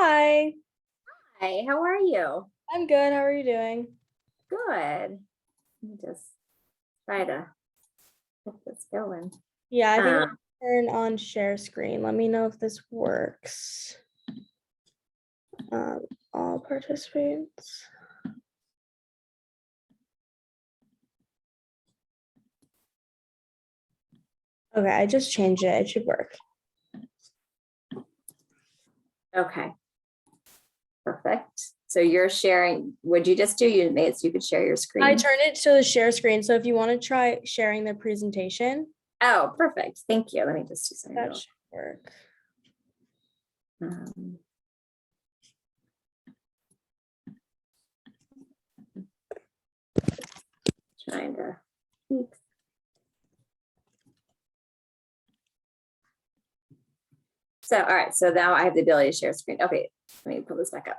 Hi, Hi, how are you? I'm good. How are you doing? Good. Let me just try to get this going. Yeah, I think Um, I'll turn on share screen. Let me know if this works. Um, all participants. Okay, I just changed it. It should work. okay, perfect. So you're sharing, would you just do you made so you could share your I screen? turned it to the share screen. So if you want to try sharing the presentation, Oh, perfect. Thank you. Let me just do something that real. should work. Um, trying to. Oops. So, all right. So now I have the ability to share screen. Okay, let me pull this back up.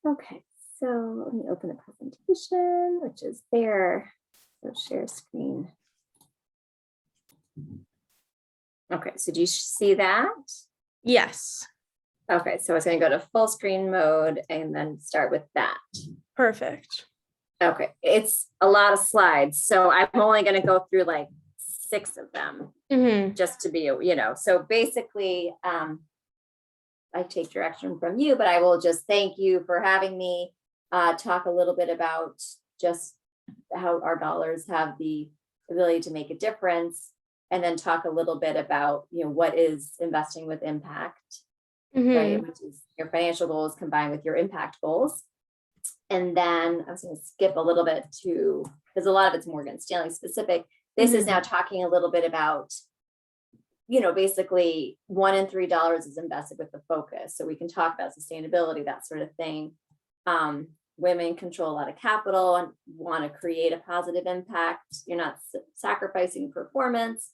Okay. So let me open the presentation, which is there. So share screen. Okay, so do you see that? Yes, Okay, so it's going to go to full screen mode and then start with that. perfect. Okay, it's a lot of slides, so I'm only going to go through like 6 of them just to be, so basically, I take direction from you, but I will just thank you for having me talk a little bit about just how our dollars have the ability to make a difference, and then talk a little bit about, what is investing with impact, right? Which is your financial goals combined with your impact goals. And then I was going to skip a little bit because a lot of it's Morgan Stanley specific. This is now talking a little bit about, basically $1 in $3 is invested with the focus. So we can talk about sustainability, that sort of thing. Women control a lot of capital and want to create a positive impact. You're not sacrificing performance.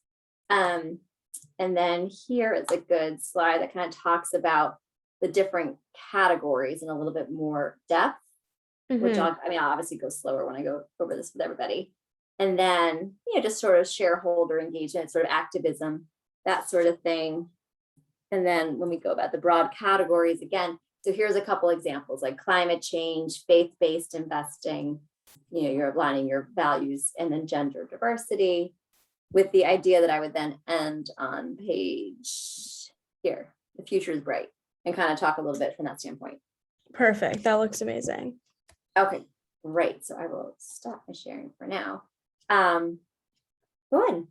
And then here is a good slide that kind of talks about the different categories in a little bit more depth, which I'll obviously go slower when I go over this with everybody. And then, just sort of shareholder engagement, sort of activism, that sort of thing. And then when we go about the broad categories again, so here's a couple examples like climate change, faith-based investing, you're aligning your values, and then gender diversity, with the idea that I would then end on page here, the future is bright, and kind of talk a little bit from that standpoint. Perfect. That looks amazing. Okay, great. So I will stop my sharing for now. Go ahead.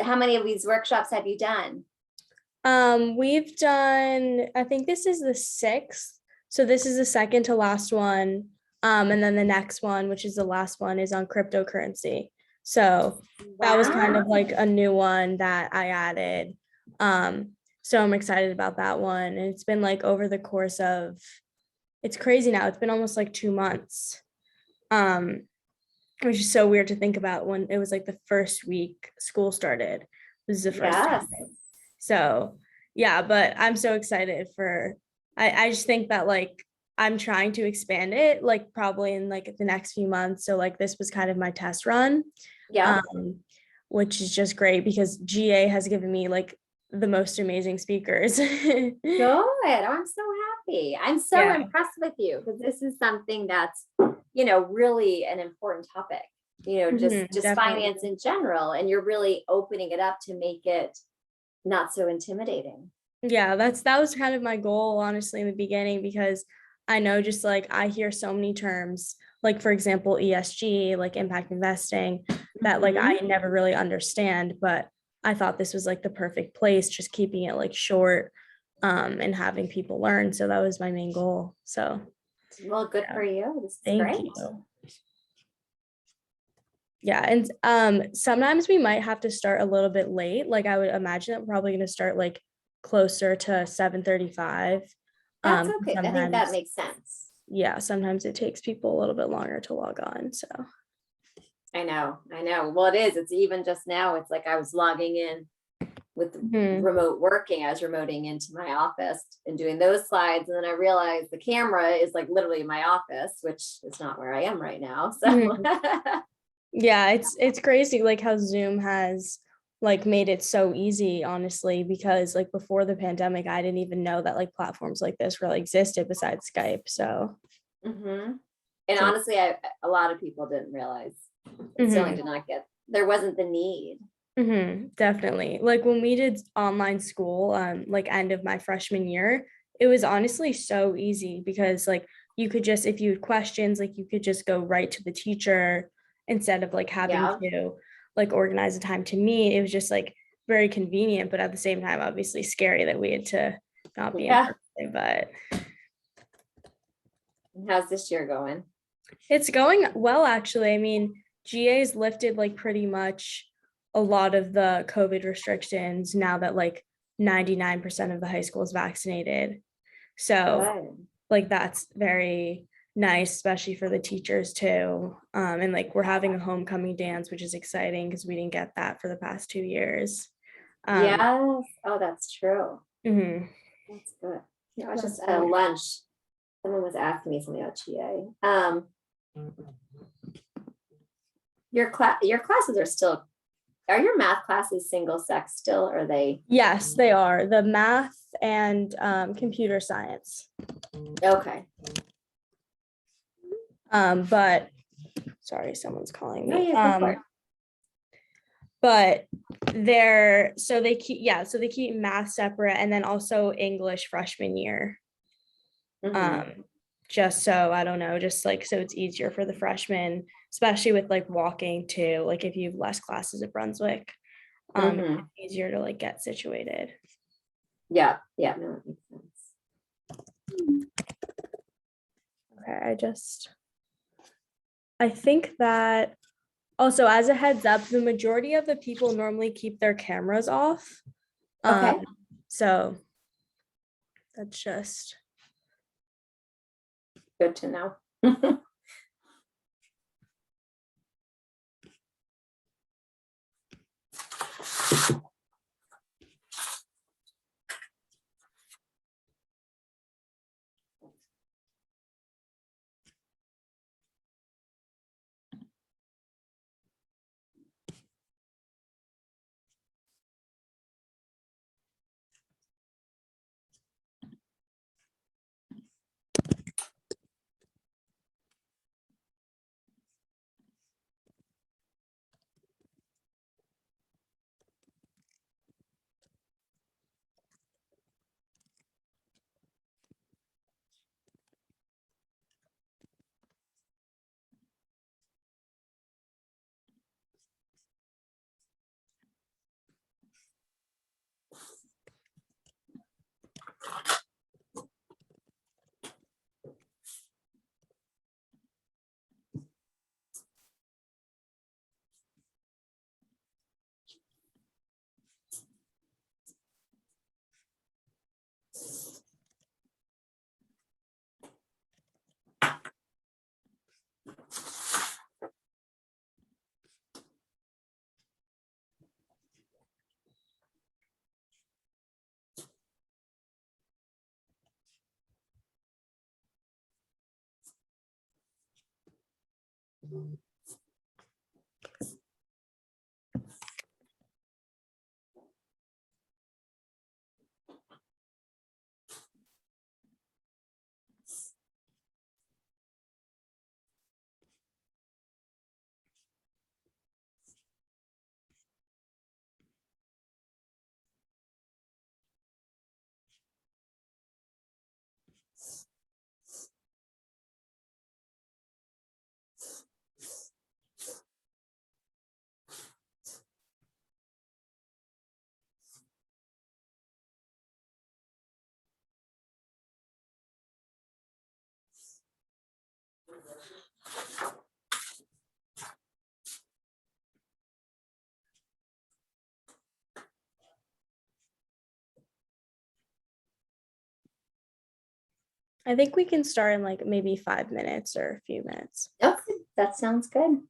How many of these workshops have you done? We've done, I think this is the 6th. So this is the second to last one. And then the next one, which is the last one, is on cryptocurrency. So that was kind of like a new one that I added. So I'm excited about that one. And it's been like over the course of, it's crazy now. It's been almost like 2 months. Which is so weird to think about when it was like the first week school started. This is the first time. So yeah, but I'm so excited I just think that like I'm trying to expand it like probably in like the next few months. So like this was kind of my test run. Yeah. Which is just great because GA has given me like the most amazing speakers. Good. I'm so happy. I'm so impressed with you because this is something that's, really an important topic, just finance in general. And you're really opening it up to make it not so intimidating. Yeah, that was kind of my goal, honestly, in the beginning, because I know just like I hear so many terms, like for example, ESG, like impact investing, that like I never really understand, but I thought this was like the perfect place, just keeping it like short, and having people learn. So that was my main goal. So well, good for you. This is thank great. you. Yeah, and sometimes we might have to start a little bit late. Like I would imagine that we're probably going to start like closer to 7:35. That's okay. I think that makes sense. Yeah, sometimes it takes people a little bit longer to log on. So I know. Well, it is. It's even just now. It's like I was logging in with remote working. I was remoting into my office and doing those slides. And then I realized the camera is like literally in my office, which is not where I am right now. So yeah, it's crazy like how Zoom has like made it so easy, honestly, because like before the pandemic, I didn't even know that like platforms like this really existed besides Skype. So, Mm-hmm. And so honestly, a lot of people didn't realize, certainly mhm, did not get, there wasn't the need. definitely. Like when we did online school, like end of my freshman year, it was honestly so easy because like you could just, if you had questions, like you could just go right to the teacher instead of like having Yeah. to like organize a time to meet. It was just like very convenient, but at the same time, obviously scary that we had to not be in Yeah. person, but And how's this year going? it's going well, actually. I mean, GA's lifted like pretty much a lot of the COVID restrictions now that like 99% of the high school is vaccinated. So, Good. like, that's very nice, especially for the teachers too. And like, we're having a homecoming dance, which is exciting because we didn't get that for the past 2 years. Yes. Um, Oh, that's true. mhm. That's good. You know, I was just That's at a really- lunch. Someone was asking me something about GA. Your classes are still, are your math classes single sex still, or are they? Yes, they are the math and computer science. Okay. But sorry, someone's calling No, me. yeah, go for it. But they're so they keep so they keep math separate and then also English freshman year. Mhm. Um, just so I don't know, just like so it's easier for the freshmen, especially with like walking to like if you have less classes at Brunswick, Mhm. it's easier to like get situated. Yeah, yeah, no, that makes sense. Okay, I think that also as a heads up, the majority of the people normally keep their cameras off. Okay. So that's just Good to know. I think we can start in like maybe 5 minutes or a few minutes. Okay, that sounds good.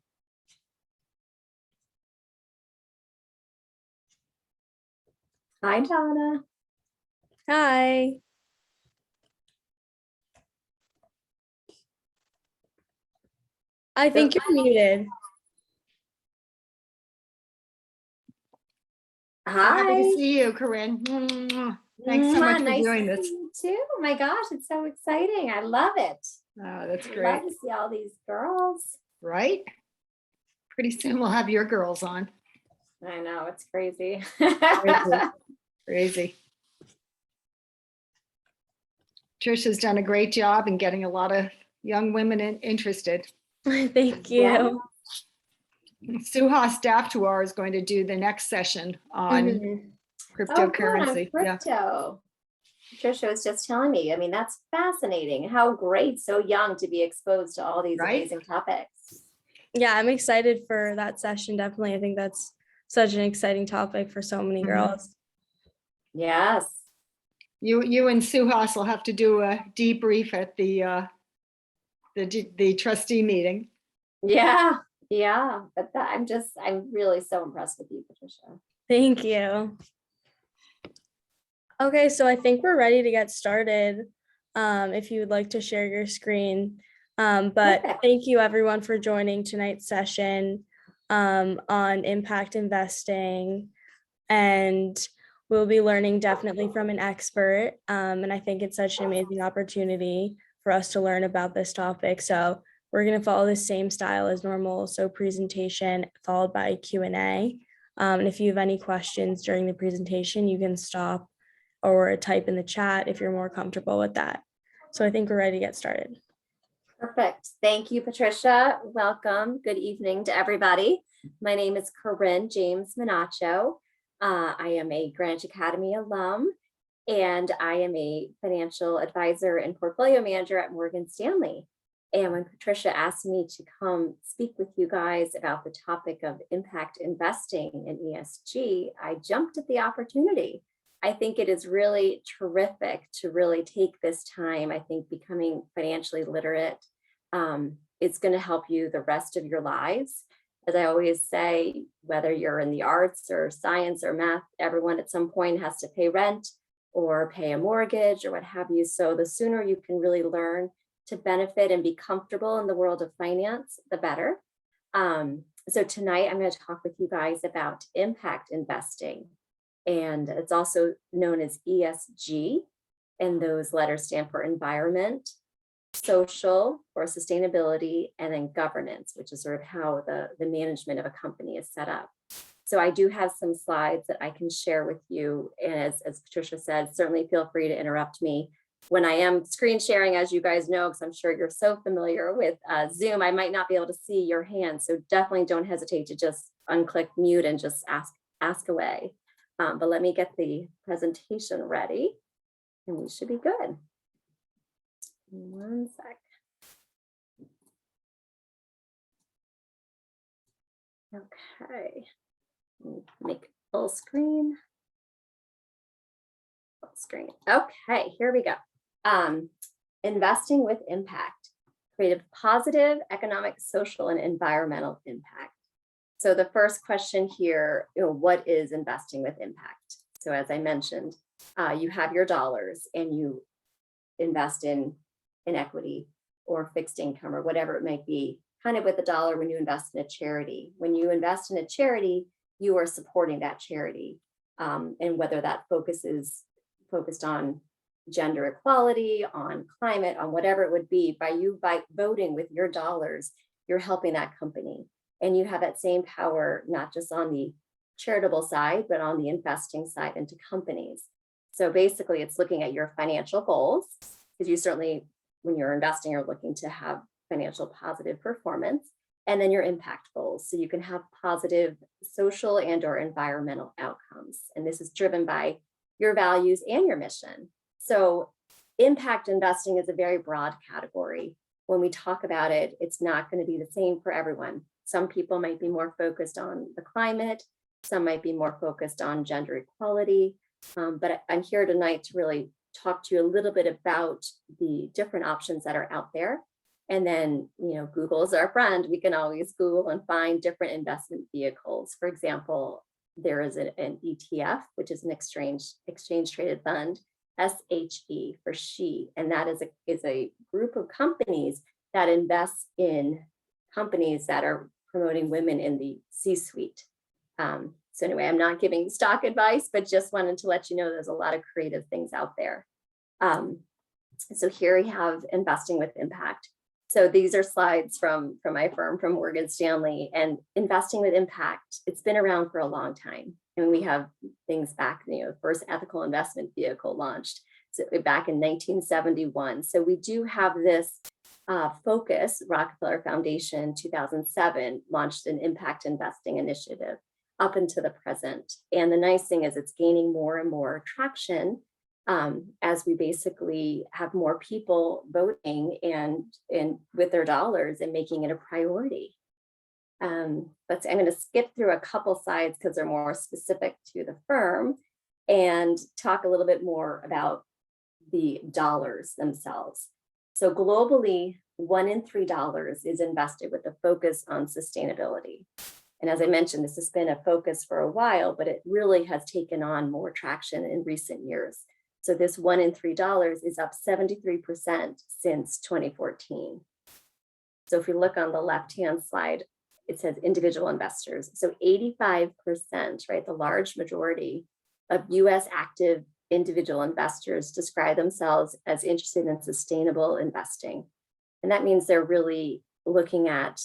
Hi, Donna. Hi. I think you're muted. Happy Hi. to see you, Corinne. Thanks so much for Nice doing to this. see you too. Oh my gosh, it's so exciting. I love it. Oh, that's I great. love to see all these girls. Right? Pretty soon we'll have your girls on. I know, it's crazy. Crazy. Trisha's done a great job in getting a lot of young women interested. Thank you. Yeah. Suha staff tour is going to do the next session on Mhm. cryptocurrency. Oh, good, on crypto. Trisha was just telling me, I mean, that's fascinating. How great, so young to be exposed to all these Right? amazing topics. Yeah, I'm excited for that session. Definitely. I think that's such an exciting topic for so many girls. Yes. You and Suhas will have to do a debrief at the trustee meeting. Yeah. Yeah. But I'm really so impressed with you, Patricia. Thank you. Okay, so I think we're ready to get started. If you would like to share your screen. But Perfect. thank you everyone for joining tonight's session on impact investing. And we'll be learning definitely from an expert. And I think it's such an amazing opportunity for us to learn about this topic. So we're going to follow the same style as normal. So presentation followed by Q&A. And if you have any questions during the presentation, you can stop or type in the chat if you're more comfortable with that. So I think we're ready to get started. Perfect. Thank you, Patricia. Welcome. Good evening to everybody. My name is Corinne James Minacho. I am a Greenwich Academy alum, and I am a financial advisor and portfolio manager at Morgan Stanley. And when Patricia asked me to come speak with you guys about the topic of impact investing in ESG, I jumped at the opportunity. I think it is really terrific to really take this time. I think becoming financially literate is going to help you the rest of your lives. As I always say, whether you're in the arts or science or math, everyone at some point has to pay rent or pay a mortgage or what have you. So the sooner you can really learn to benefit and be comfortable in the world of finance, the better. So tonight I'm going to talk with you guys about impact investing. And it's also known as ESG, and those letters stand for environment, social or sustainability, and then governance, which is sort of how the management of a company is set up. So I do have some slides that I can share with you. And as Patricia said, certainly feel free to interrupt me when I am screen sharing, as you guys know, because I'm sure you're so familiar with Zoom, I might not be able to see your hands. So definitely don't hesitate to just unclick mute and just ask away. But let me get the presentation ready and we should be good. One sec. Okay, make full screen. Full screen. Okay, here we go. Investing with impact, create a positive economic, social, and environmental impact. So the first question here, what is investing with impact? So as I mentioned, you have your dollars and you invest in equity or fixed income or whatever it might be, kind of with the dollar when you invest in a charity. When you invest in a charity, you are supporting that charity. And whether that focused on gender equality, on climate, on whatever it would be, by voting with your dollars, you're helping that company. And you have that same power, not just on the charitable side, but on the investing side into companies. So basically it's looking at your financial goals, because you certainly, when you're investing, you're looking to have financial positive performance, and then your impact goals. So you can have positive social and or environmental outcomes. And this is driven by your values and your mission. So impact investing is a very broad category. When we talk about it, it's not going to be the same for everyone. Some people might be more focused on the climate. Some might be more focused on gender equality. But I'm here tonight to really talk to you a little bit about the different options that are out there. And then, Google is our friend. We can always Google and find different investment vehicles. For example, there is an ETF, which is an exchange traded fund, SHE for she, and that is a group of companies that invests in companies that are promoting women in the C-suite. So anyway, I'm not giving stock advice, but just wanted to let you know there's a lot of creative things out there. So here we have investing with impact. So these are slides from my firm, from Morgan Stanley, and investing with impact. It's been around for a long time. And we have things back, the first ethical investment vehicle launched back in 1971. So we do have this focus. Rockefeller Foundation 2007 launched an impact investing initiative up into the present. And the nice thing is it's gaining more and more traction as we basically have more people voting and with their dollars and making it a priority. I'm going to skip through a couple slides because they're more specific to the firm and talk a little bit more about the dollars themselves. So globally, $1 in $3 is invested with a focus on sustainability. And as I mentioned, this has been a focus for a while, but it really has taken on more traction in recent years. So this $1 in $3 is up 73% since 2014. So if we look on the left-hand slide, it says individual investors. So 85%, right, the large majority of US active individual investors describe themselves as interested in sustainable investing. And that means they're really looking at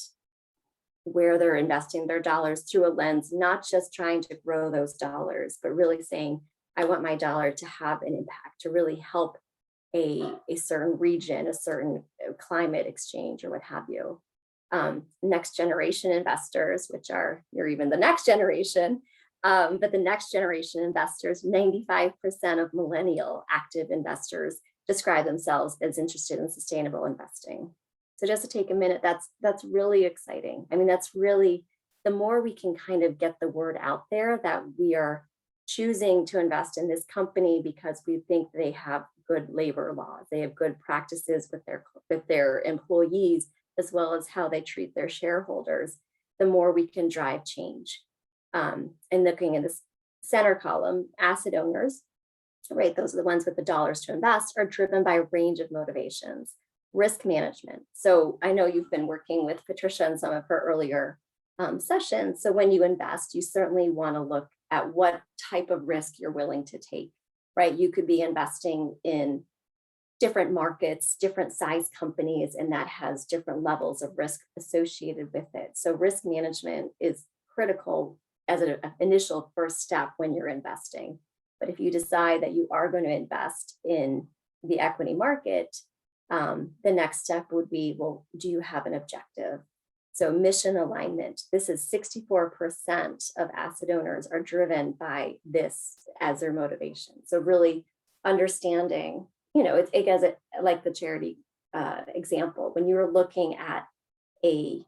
where they're investing their dollars through a lens, not just trying to grow those dollars, but really saying, I want my dollar to have an impact, to really help a certain region, a certain climate exchange or what have you. Next generation investors, which are, you're even the next generation, but the next generation investors, 95% of millennial active investors describe themselves as interested in sustainable investing. So just to take a minute, that's really exciting. I mean, that's really, the more we can kind of get the word out there that we are choosing to invest in this company because we think they have good labor laws, they have good practices with their employees, as well as how they treat their shareholders, the more we can drive change. And looking in this center column, asset owners, right, those are the ones with the dollars to invest, are driven by a range of motivations. Risk management. So I know you've been working with Patricia in some of her earlier sessions. So when you invest, you certainly want to look at what type of risk you're willing to take, right? You could be investing in different markets, different size companies, and that has different levels of risk associated with it. So risk management is critical as an initial first step when you're investing. But if you decide that you are going to invest in the equity market, the next step would be, well, do you have an objective? So mission alignment, this is 64% of asset owners are driven by this as their motivation. So really understanding, it's like the charity example, when you're looking at a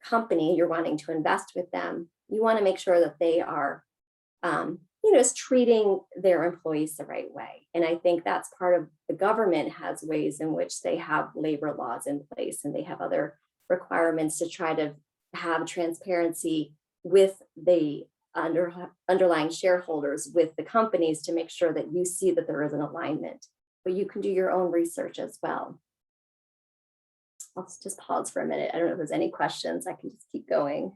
company, you're wanting to invest with them, you want to make sure that they are, is treating their employees the right way. And I think that's part of the government has ways in which they have labor laws in place and they have other requirements to try to have transparency with the underlying shareholders, with the companies, to make sure that you see that there is an alignment. But you can do your own research as well. I'll just pause for a minute. I don't know if there's any questions. I can just keep going.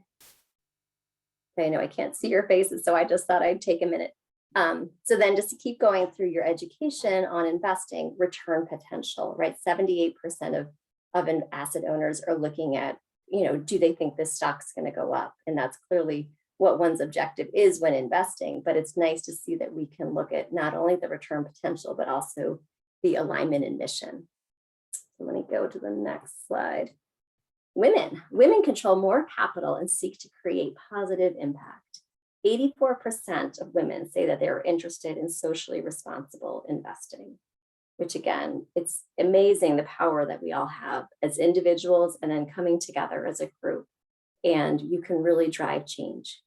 I know I can't see your faces, so I just thought I'd take a minute. So then just to keep going through your education on investing, return potential, right? 78% of an asset owners are looking at, do they think this stock's going to go up? And that's clearly what one's objective is when investing, but it's nice to see that we can look at not only the return potential, but also the alignment and mission. So let me go to the next slide. Women control more capital and seek to create positive impact. 84% of women say that they're interested in socially responsible investing, which again, it's amazing the power that we all have as individuals and then coming together as a group, and you can really drive change.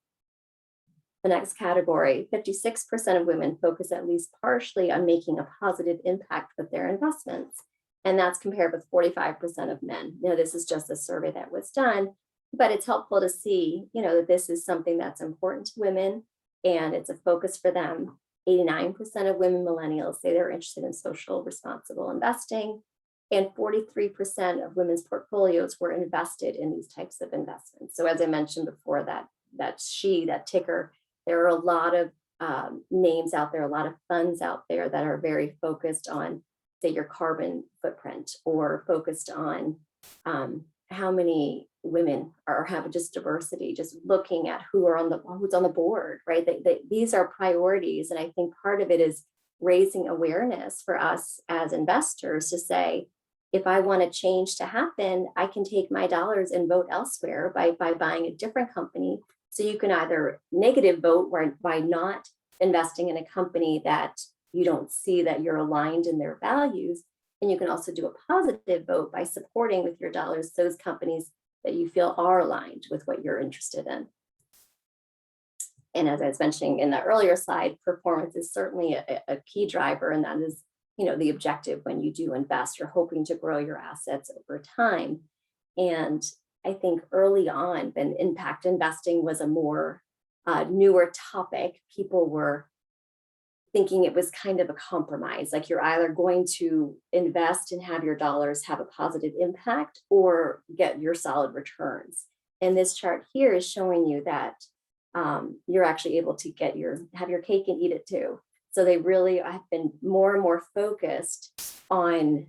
The next category, 56% of women focus at least partially on making a positive impact with their investments. And that's compared with 45% of men. This is just a survey that was done, but it's helpful to see, that this is something that's important to women and it's a focus for them. 89% of women millennials say they're interested in social responsible investing, and 43% of women's portfolios were invested in these types of investments. So as I mentioned before, that ticker There are a lot of names out there, a lot of funds out there that are very focused on, say, your carbon footprint, or focused on how many women are having just diversity, just looking at who's on the board, right? These are priorities. And I think part of it is raising awareness for us as investors to say, if I want a change to happen, I can take my dollars and vote elsewhere by buying a different company. So you can either negative vote by not investing in a company that you don't see that you're aligned in their values. And you can also do a positive vote by supporting with your dollars those companies that you feel are aligned with what you're interested in. And as I was mentioning in the earlier slide, performance is certainly a key driver, and that is, the objective when you do invest. You're hoping to grow your assets over time. And I think early on, when impact investing was a more newer topic, people were thinking it was kind of a compromise. Like, you're either going to invest and have your dollars have a positive impact or get your solid returns. And this chart here is showing you that you're actually able to have your cake and eat it too. So they really have been more and more focused on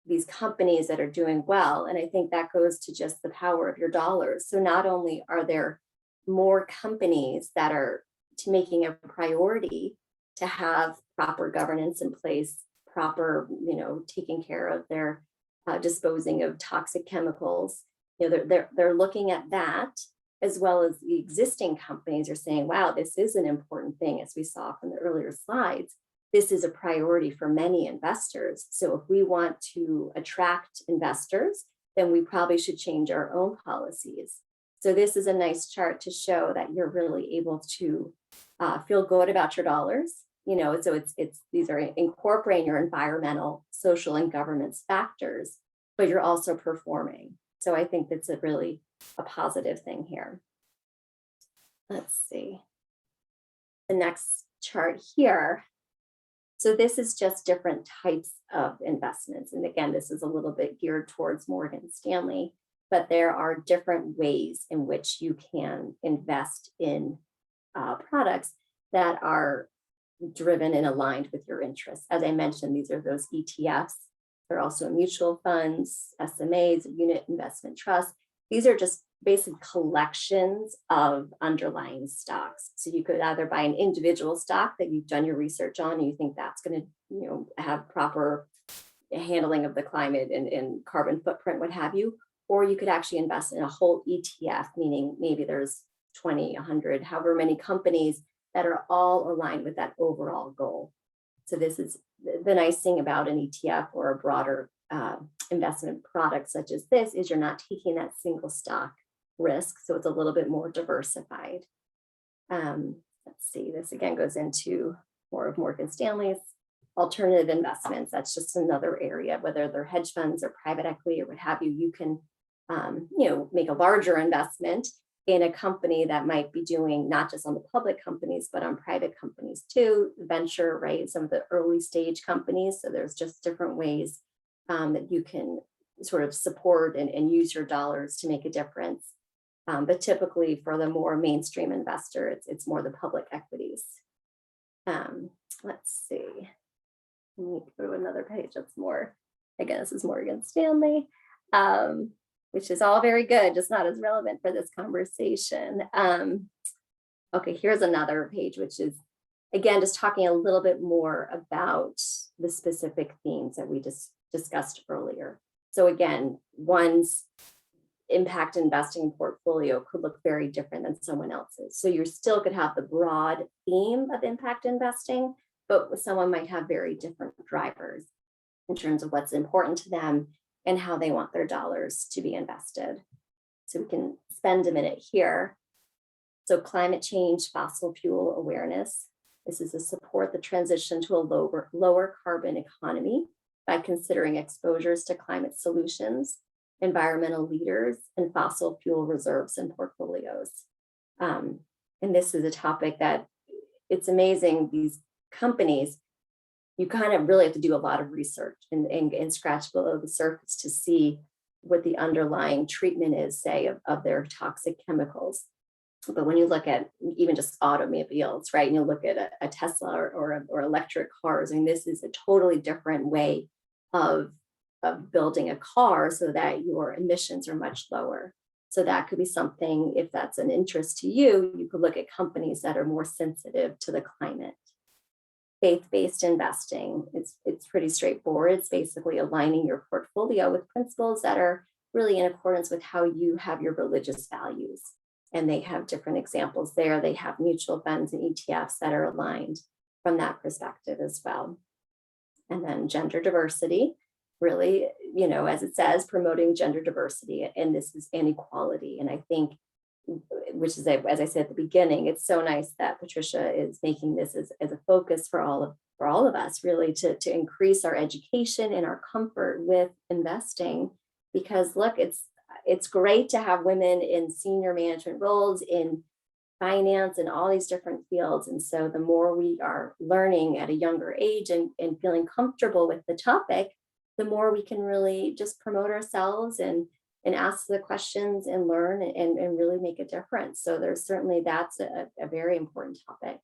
these companies that are doing well. And I think that goes to just the power of your dollars. So not only are there more companies that are making a priority to have proper governance in place, proper, taking care of their disposing of toxic chemicals. They're looking at that, as well as the existing companies are saying, wow, this is an important thing, as we saw from the earlier slides. This is a priority for many investors. So if we want to attract investors, then we probably should change our own policies. So this is a nice chart to show that you're really able to feel good about your dollars. So these are incorporating your environmental, social, and governance factors, but you're also performing. So I think that's a positive thing here. Let's see. The next chart here. So this is just different types of investments. And again, this is a little bit geared towards Morgan Stanley, but there are different ways in which you can invest in products that are driven and aligned with your interests. As I mentioned, these are those ETFs. There are also mutual funds, SMAs, unit investment trusts. These are just basic collections of underlying stocks. So you could either buy an individual stock that you've done your research on and you think that's going to have proper handling of the climate and carbon footprint, what have you, or you could actually invest in a whole ETF, meaning maybe there's 20, 100, however many companies that are all aligned with that overall goal. So this is the nice thing about an ETF or a broader investment product such as this, is you're not taking that single stock risk. So it's a little bit more diversified. Let's see, this again goes into more of Morgan Stanley's alternative investments. That's just another area, whether they're hedge funds or private equity or what have you. You can make a larger investment in a company that might be doing not just on the public companies, but on private companies too, venture, right? Some of the early stage companies. So there's just different ways that you can sort of support and use your dollars to make a difference. But typically for the more mainstream investor, it's more the public equities. Let's see. Let me go to another page that's more, again, this is Morgan Stanley. Which is all very good, just not as relevant for this conversation. Okay, here's another page, which is, again, just talking a little bit more about the specific themes that we just discussed earlier. So again, one's impact investing portfolio could look very different than someone else's. So you still could have the broad theme of impact investing, but someone might have very different drivers in terms of what's important to them and how they want their dollars to be invested. So we can spend a minute here. So climate change, fossil fuel awareness. This is to support the transition to a lower carbon economy by considering exposures to climate solutions, environmental leaders, and fossil fuel reserves and portfolios. And this is a topic that it's amazing, these companies, you kind of really have to do a lot of research and scratch below the surface to see what the underlying treatment is, say, of their toxic chemicals. But when you look at even just automobiles, right, and you look at a Tesla or electric cars, I mean, this is a totally different way of building a car so that your emissions are much lower. So that could be something, if that's an interest to you, you could look at companies that are more sensitive to the climate. Faith-based investing, it's pretty straightforward. It's basically aligning your portfolio with principles that are really in accordance with how you have your religious values. And they have different examples there. They have mutual funds and ETFs that are aligned from that perspective as well. And then gender diversity, really, you know, as it says, promoting gender diversity, and this is inequality. And I think, which is, as I said at the beginning, it's so nice that Patricia is making this as a focus for all of us, really, to increase our education and our comfort with investing. Because look, it's great to have women in senior management roles in finance and all these different fields. And so the more we are learning at a younger age and feeling comfortable with the topic, the more we can really just promote ourselves and ask the questions and learn and really make a difference. So there's certainly, that's a very important topic.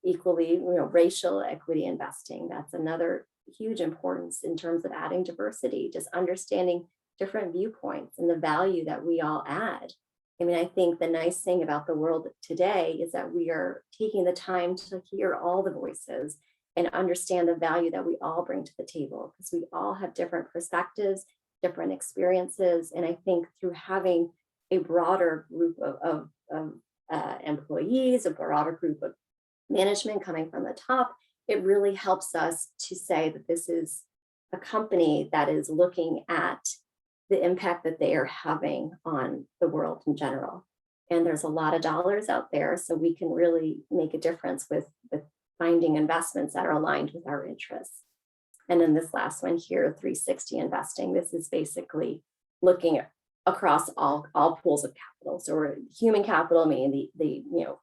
Equally, you know, racial equity investing, that's another huge importance in terms of adding diversity, just understanding different viewpoints and the value that we all add. I mean, I think the nice thing about the world today is that we are taking the time to hear all the voices and understand the value that we all bring to the table, because we all have different perspectives, different experiences. And I think through having a broader group of employees, a broader group of management coming from the top, it really helps us to say that this is a company that is looking at the impact that they are having on the world in general. And there's a lot of dollars out there, so we can really make a difference with finding investments that are aligned with our interests. And then this last one here, 360 investing, this is basically looking across all pools of capital. So we're human capital, meaning the you know,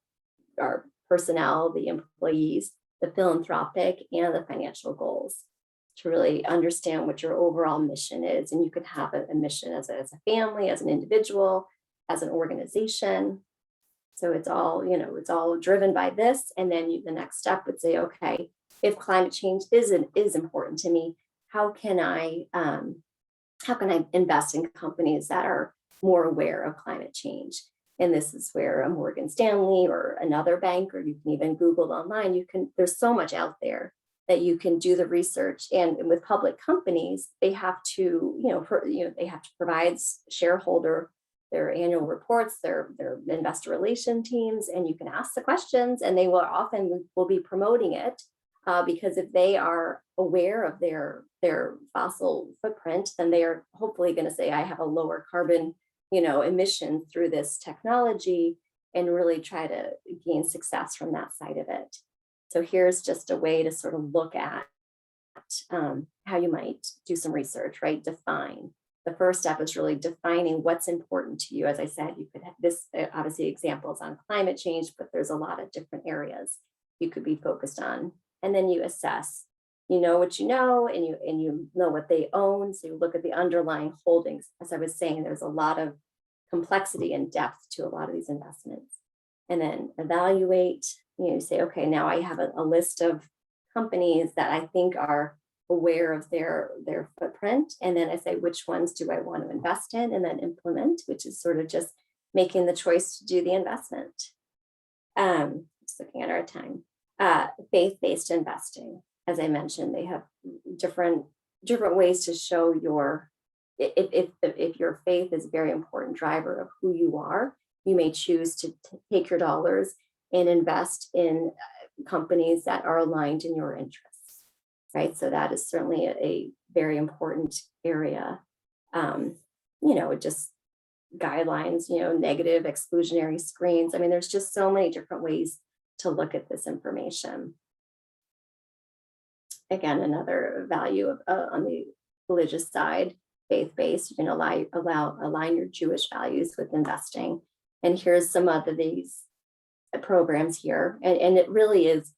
our personnel, the employees, the philanthropic, and the financial goals, to really understand what your overall mission is. And you could have a mission as a family, as an individual, as an organization. So it's all, you know, it's all driven by this. And then the next step would say, okay, if climate change is important to me, how can I invest in companies that are more aware of climate change? And this is where a Morgan Stanley or another bank, or you can even Google online, there's so much out there that you can do the research. And with public companies, they have to, they have to provide shareholder their annual reports, their investor relation teams, and you can ask the questions, and they will be promoting it because if they are aware of their fossil footprint, then they are hopefully going to say, I have a lower carbon, emission through this technology, and really try to gain success from that side of it. So here's just a way to sort of look at how you might do some research, right? Define. The first step is really defining what's important to you. As I said, you could have this, obviously examples on climate change, but there's a lot of different areas you could be focused on. And then you assess, you know what you know, and you know what they own. So you look at the underlying holdings. As I was saying, there's a lot of complexity and depth to a lot of these investments. And then evaluate, you say, okay, now I have a list of companies that I think are aware of their footprint. And then I say, which ones do I want to invest in? And then implement, which is sort of just making the choice to do the investment. Just looking at our time. Faith-based investing. As I mentioned, they have different ways to show if your faith is a very important driver of who you are, you may choose to take your dollars and invest in companies that are aligned in your interests, right? So that is certainly a very important area. Just guidelines, negative exclusionary screens. I mean, there's just so many different ways to look at this information. Again, another value on the religious side, faith-based, you can align your Jewish values with investing. And here's some of these programs here. And it really is,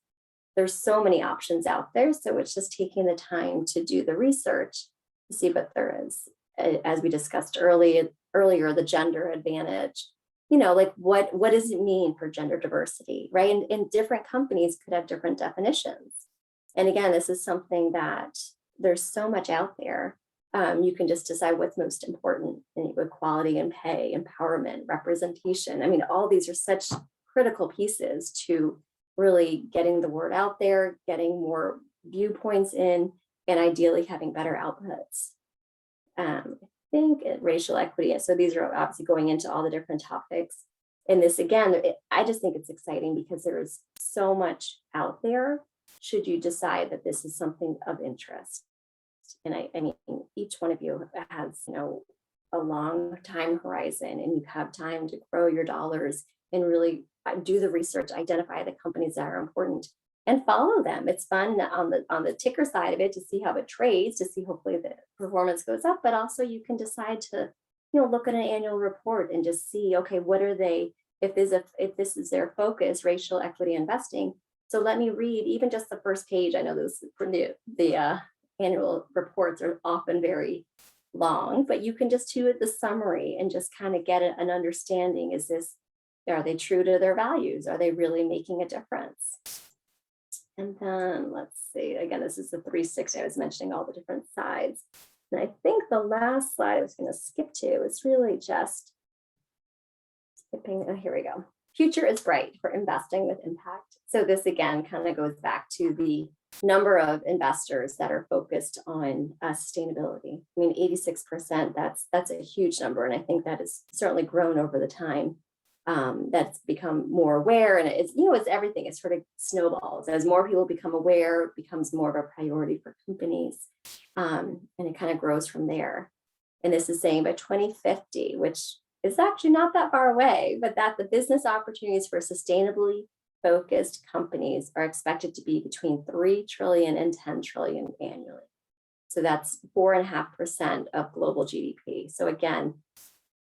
there's so many options out there. So it's just taking the time to do the research to see what there is. As we discussed earlier, the gender advantage, like what does it mean for gender diversity, right? And different companies could have different definitions. And again, this is something that there's so much out there. You can just decide what's most important in equality and pay, empowerment, representation. I mean, all these are such critical pieces to really getting the word out there, getting more viewpoints in, and ideally having better outputs. I think racial equity. So these are obviously going into all the different topics. And this, again, I just think it's exciting because there is so much out there should you decide that this is something of interest. And I mean, each one of you has, a long time horizon, and you have time to grow your dollars and really do the research, identify the companies that are important and follow them. It's fun on the ticker side of it to see how it trades, to see hopefully the performance goes up, but also you can decide to, look at an annual report and just see, okay, what are they, if this is their focus, racial equity investing. So let me read even just the first page. I know those the annual reports are often very long, but you can just do the summary and just kind of get an understanding. Are they true to their values? Are they really making a difference? And then let's see, again, this is the 360. I was mentioning all the different sides. And I think the last slide I was going to skip to is really just skipping. Oh, here we go. Future is bright for investing with impact. So this again kind of goes back to the number of investors that are focused on sustainability. I mean, 86%, that's a huge number. And I think that has certainly grown over the time. That's become more aware, and it's everything. It sort of snowballs as more people become aware, it becomes more of a priority for companies, and it kind of grows from there. And this is saying by 2050, which is actually not that far away, but that the business opportunities for sustainably focused companies are expected to be between 3 trillion and 10 trillion annually. So that's 4.5% of global GDP. So again,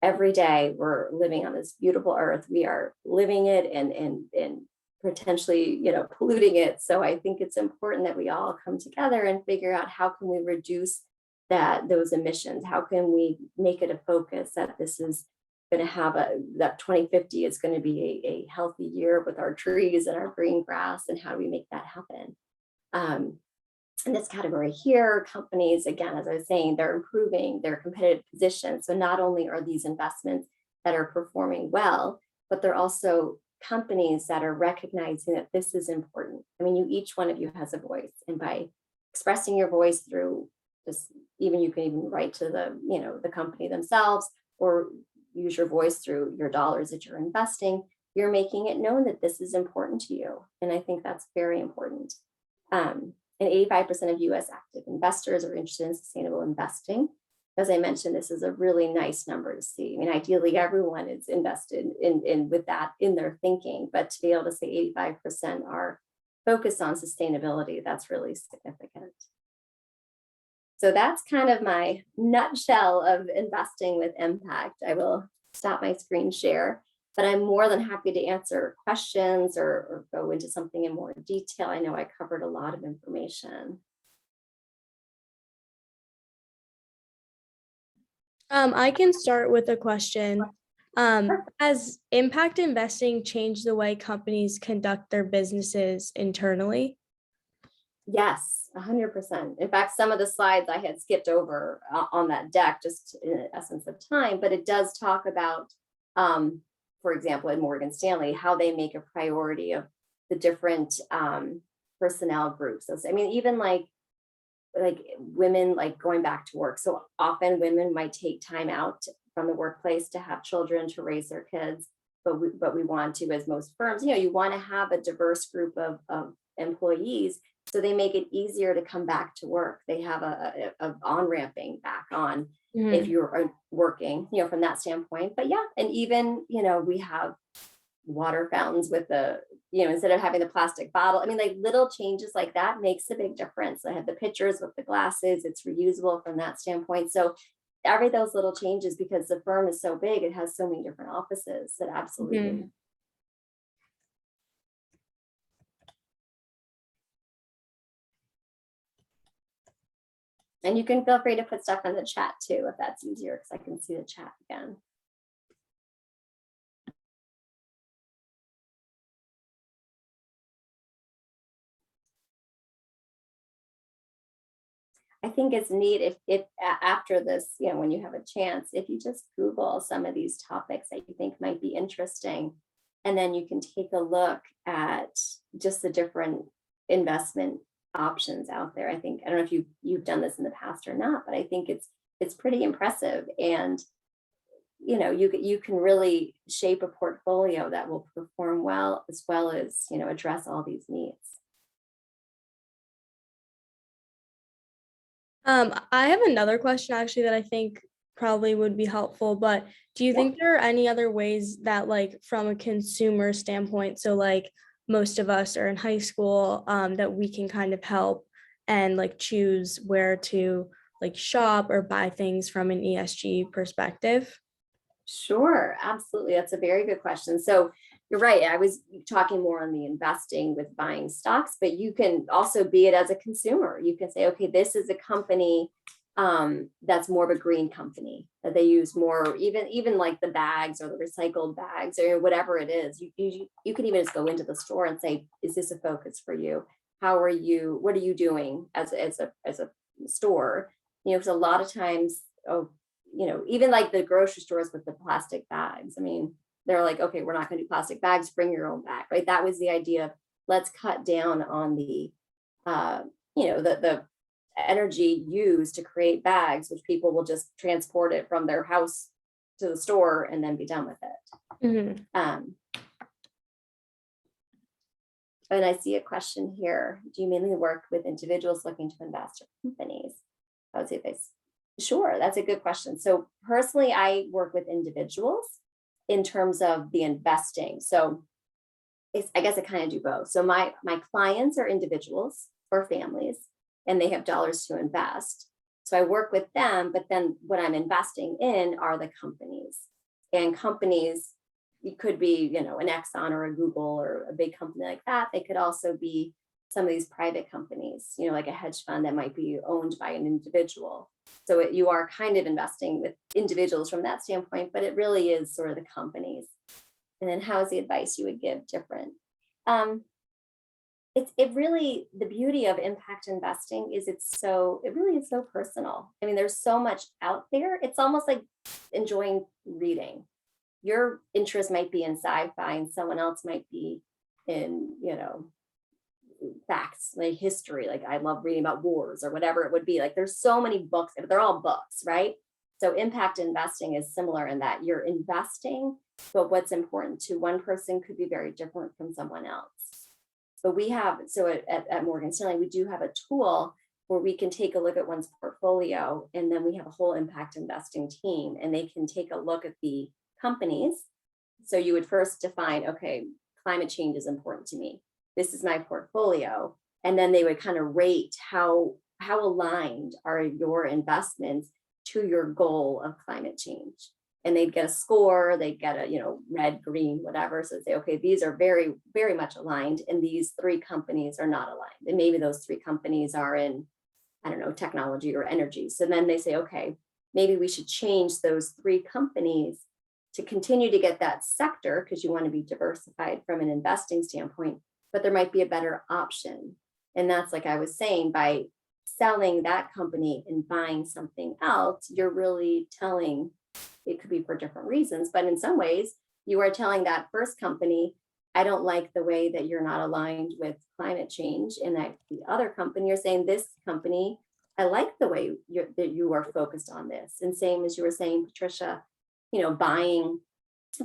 every day we're living on this beautiful earth. We are living it and potentially, polluting it. So I think it's important that we all come together and figure out how can we reduce those emissions? How can we make it a focus that this is going to have that 2050 is going to be a healthy year with our trees and our green grass, and how do we make that happen? In this category here, companies, again, as I was saying, they're improving their competitive position. So not only are these investments that are performing well, but they're also companies that are recognizing that this is important. I mean, each one of you has a voice, and by expressing your voice through just you can even write to the company themselves, or use your voice through your dollars that you're investing, you're making it known that this is important to you. And I think that's very important. And 85% of US active investors are interested in sustainable investing. As I mentioned, this is a really nice number to see. I mean, ideally, everyone is invested in with that in their thinking, but to be able to say 85% are focused on sustainability, that's really significant. So that's kind of my nutshell of investing with impact. I will stop my screen share, but I'm more than happy to answer questions or go into something in more detail. I know I covered a lot of information. I can start with a question. Has impact investing changed the way companies conduct their businesses internally? Yes, 100%. In fact, some of the slides I had skipped over on that deck, just in the essence of time, but it does talk about, for example, at Morgan Stanley, how they make a priority of the different personnel groups. So, I mean, even like women, like going back to work. So often women might take time out from the workplace to have children, to raise their kids, but we want to, as most firms, you want to have a diverse group of employees. So they make it easier to come back to work. They have a on-ramping back on if you're working, from that standpoint. But yeah, and even, we have water fountains with instead of having the plastic bottle. I mean, like little changes like that makes a big difference. I have the pictures with the glasses. It's reusable from that standpoint. So those little changes, because the firm is so big, it has so many different offices, that absolutely. And you can feel free to put stuff in the chat too, if that's easier, because I can see the chat again. I think it's neat if after this, when you have a chance, if you just Google some of these topics that you think might be interesting, and then you can take a look at just the different investment options out there. I think, I don't know if you've done this in the past or not, but I think it's pretty impressive. And you can really shape a portfolio that will perform well as address all these needs. I have another question actually that I think probably would be helpful, but do you think there are any other ways that, like, from a consumer standpoint, so like most of us are in high school, that we can kind of help and like choose where to like shop or buy things from an ESG perspective? Sure, absolutely. That's a very good question. So you're right. I was talking more on the investing with buying stocks, but you can also be it as a consumer. You can say, okay, this is a company that's more of a green company, that they use more, even like the bags or the recycled bags or whatever it is. You can even just go into the store and say, is this a focus for you? What are you doing as a store? Because a lot of times, even like the grocery stores with the plastic bags. I mean, they're like, okay, we're not going to do plastic bags, bring your own bag, right? That was the idea of let's cut down on the energy used to create bags, which people will just transport it from their house to the store and then be done with it. Mm-hmm. And I see a question here. Do you mainly work with individuals looking to invest in companies? I would say this. Sure, that's a good question. So personally, I work with individuals in terms of the investing. So I guess I kind of do both. So my clients are individuals or families, and they have dollars to invest. So I work with them, but then what I'm investing in are the companies. And companies, it could be, an Exxon or a Google or a big company like that. They could also be some of these private companies, like a hedge fund that might be owned by an individual. So you are kind of investing with individuals from that standpoint, but it really is sort of the companies. And then how is the advice you would give different? It really, the beauty of impact investing is it really is so personal. I mean, there's so much out there. It's almost like enjoying reading. Your interest might be in sci-fi and someone else might be in, facts, like history. Like I love reading about wars or whatever it would be. Like there's so many books, but they're all books, right? So impact investing is similar in that you're investing, but what's important to one person could be very different from someone else. But at Morgan Stanley, we do have a tool where we can take a look at one's portfolio, and then we have a whole impact investing team, and they can take a look at the companies. So you would first define, okay, climate change is important to me. This is my portfolio. And then they would kind of rate how aligned are your investments to your goal of climate change. And they'd get a score, they'd get a, red, green, whatever. So say, okay, these are very, very much aligned. And these 3 companies are not aligned. And maybe those 3 companies are in, I don't know, technology or energy. So then they say, okay, maybe we should change those 3 companies to continue to get that sector, because you want to be diversified from an investing standpoint, but there might be a better option. And that's, like I was saying, by selling that company and buying something else, you're really telling, it could be for different reasons, but in some ways you are telling that first company, I don't like the way that you're not aligned with climate change. And that the other company, you're saying, this company, I like the way that you are focused on this. And same as you were saying, Patricia, buying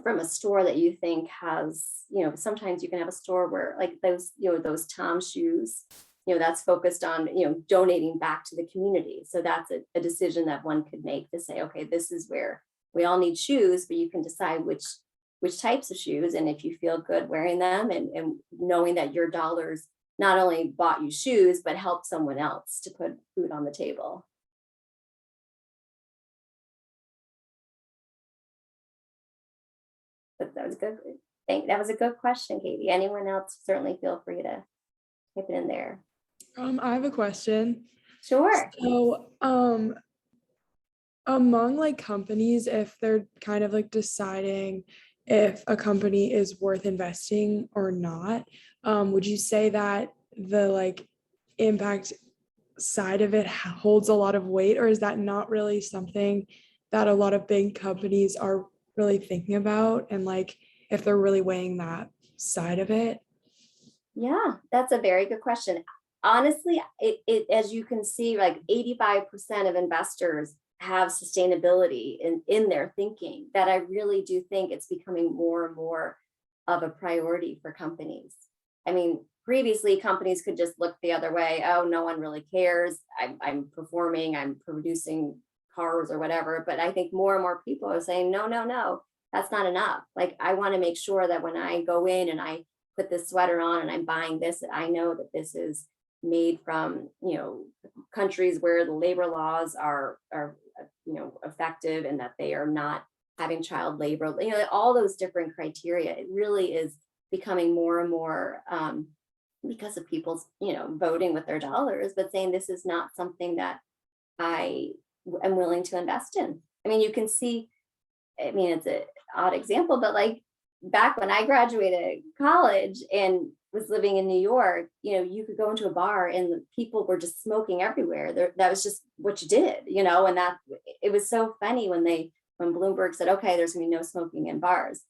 from a store that you think has, sometimes you can have a store where like those Tom shoes, that's focused on, donating back to the community. So that's a decision that one could make to say, okay, this is where we all need shoes, but you can decide which types of shoes. And if you feel good wearing them and knowing that your dollars not only bought you shoes, but helped someone else to put food on the table. But that was good. That was a good question, Katie. Anyone else, certainly feel free to type it in there. I have a question. Sure. So, among like companies, if they're kind of like deciding if a company is worth investing or not, would you say that the like impact side of it holds a lot of weight, or is that not really something that a lot of big companies are really thinking about, and like if they're really weighing that side of it? Yeah, that's a very good question. Honestly, it as you can see, like 85% of investors have sustainability in their thinking, that I really do think it's becoming more and more of a priority for companies. I mean, previously companies could just look the other way. Oh, no one really cares. I'm performing, I'm producing cars or whatever. But I think more and more people are saying, no, no, no, that's not enough. Like, I want to make sure that when I go in and I put this sweater on and I'm buying this, that I know that this is made from, countries where the labor laws are effective, and that they are not having child labor, all those different criteria. It really is becoming more and more, because of people's, voting with their dollars, but saying this is not something that I am willing to invest in. I mean, you can see, it's an odd example, but like back when I graduated college and was living in New York, you could go into a bar and the people were just smoking everywhere. That was just what you did, and that it was so funny when Bloomberg said, okay, there's gonna be no smoking in bars.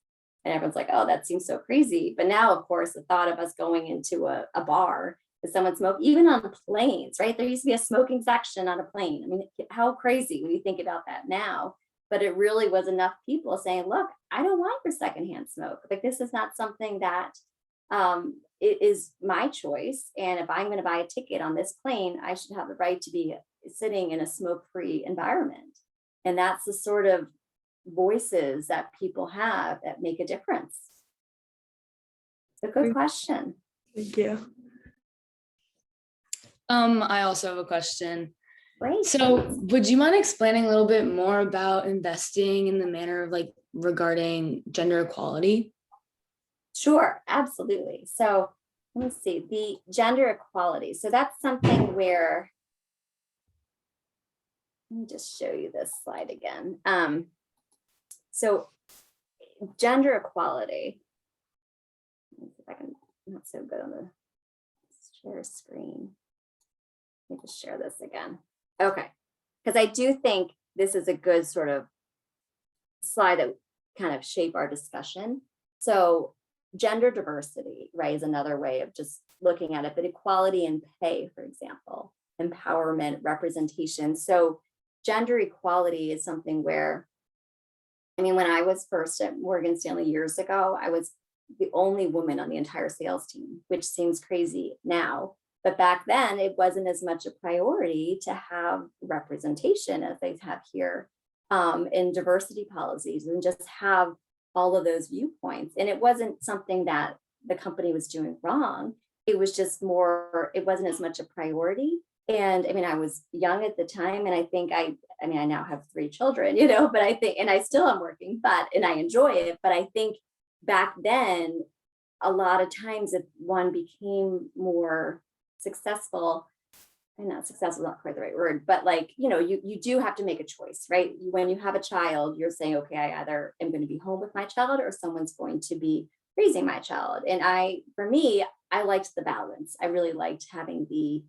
And everyone's like, oh, that seems so crazy. But now, of course, the thought of us going into a bar with someone smoke, even on planes, right? There used to be a smoking section on a plane. I mean, how crazy when you think about that now. But it really was enough people saying, look, I don't want your secondhand smoke. Like, this is not something that it is my choice. And if I'm going to buy a ticket on this plane, I should have the right to be sitting in a smoke-free environment. And that's the sort of voices that people have that make a difference. It's a good question. Thank you. I also have a question. Great. So would you mind explaining a little bit more about investing in the manner of regarding gender equality? Sure, absolutely. So let me see, the gender equality. So that's something where, let me just show you this slide again. So gender equality, let me see if I can, I'm not so good on the share screen. Let me just share this again. Okay, because I do think this is a good sort of slide that kind of shape our discussion. So gender diversity, right, is another way of just looking at it, but equality in pay, for example, empowerment, representation. So gender equality is something where, when I was first at Morgan Stanley years ago, I was the only woman on the entire sales team, which seems crazy now. But back then, it wasn't as much a priority to have representation as they have here in diversity policies, and just have all of those viewpoints. And it wasn't something that the company was doing wrong. It was just more, it wasn't as much a priority. And I was young at the time, and I think I now have 3 children, but I think, and I still am working, and I enjoy it. But I think back then, a lot of times if one became more successful, and not successful, not quite the right word, but you do have to make a choice, right? When you have a child, you're saying, okay, I either am going to be home with my child or someone's going to be raising my child. And for me, I liked the balance. I really liked having the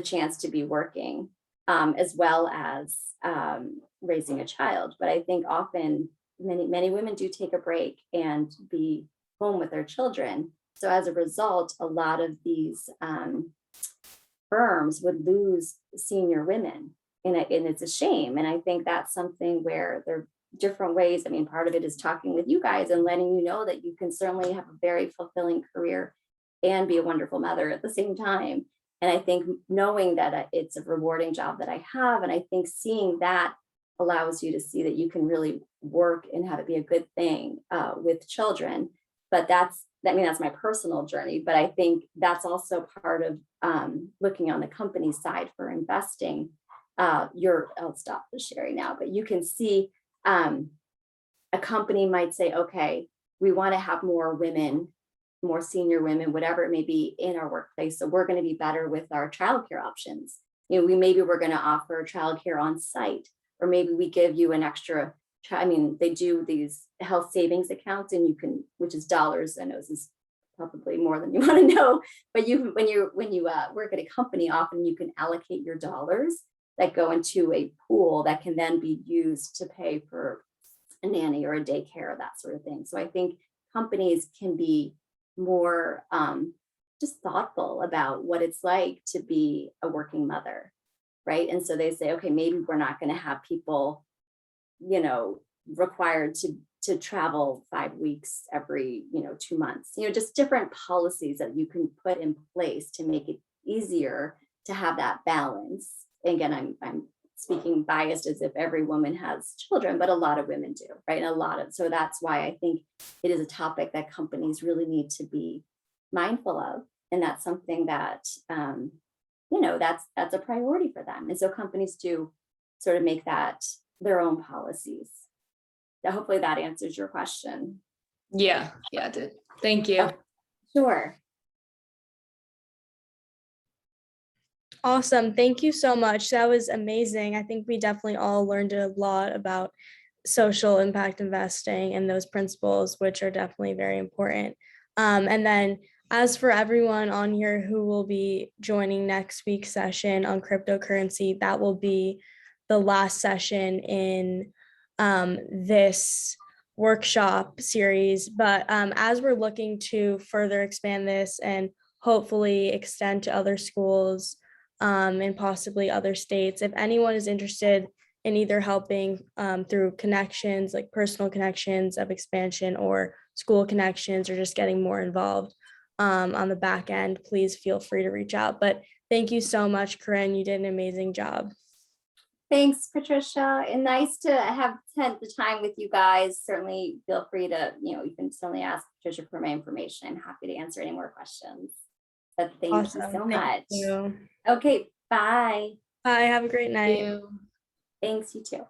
chance to be working as well as raising a child. But I think often many women do take a break and be home with their children. So as a result, a lot of these firms would lose senior women, and it's a shame. And I think that's something where there are different ways. Part of it is talking with you guys and letting you know that you can certainly have a very fulfilling career and be a wonderful mother at the same time. And I think knowing that it's a rewarding job that I have, and I think seeing that allows you to see that you can really work and have it be a good thing with children. But that's my personal journey, but I think that's also part of looking on the company side for investing. I'll stop the sharing now, but you can see a company might say, okay, we want to have more women, more senior women, whatever it may be, in our workplace. So we're going to be better with our childcare options. We're going to offer childcare on site, or maybe we give you an extra. They do these health savings accounts, and you can, which is dollars. I know this is probably more than you want to know, but when you work at a company, often you can allocate your dollars that go into a pool that can then be used to pay for a nanny or a daycare, that sort of thing. So I think companies can be more just thoughtful about what it's like to be a working mother, right? And so they say, okay, maybe we're not going to have people, you know, required to travel 5 weeks every, 2 months, just different policies that you can put in place to make it easier to have that balance. And again, I'm speaking biased as if every woman has children, but a lot of women do, right? And so that's why I think it is a topic that companies really need to be mindful of. And that's something that, that's a priority for them. And so companies do sort of make that their own policies. So hopefully that answers your question. Yeah, it did. Thank you. Sure. Awesome. Thank you so much. That was amazing. I think we definitely all learned a lot about social impact investing and those principles, which are definitely very important. And then as for everyone on here who will be joining next week's session on cryptocurrency, that will be the last session in this workshop series. But as we're looking to further expand this and hopefully extend to other schools and possibly other states, if anyone is interested in either helping through connections, like personal connections of expansion or school connections, or just getting more involved on the back end, please feel free to reach out. But thank you so much, Corinne. You did an amazing job. Thanks, Patricia. And nice to have spent the time with you guys. Certainly feel free to, you can certainly ask Patricia for my information. I'm happy to answer any more questions. But thank you so much. You. Okay, bye. Bye. Have a great night. Thank you. Thanks, you too.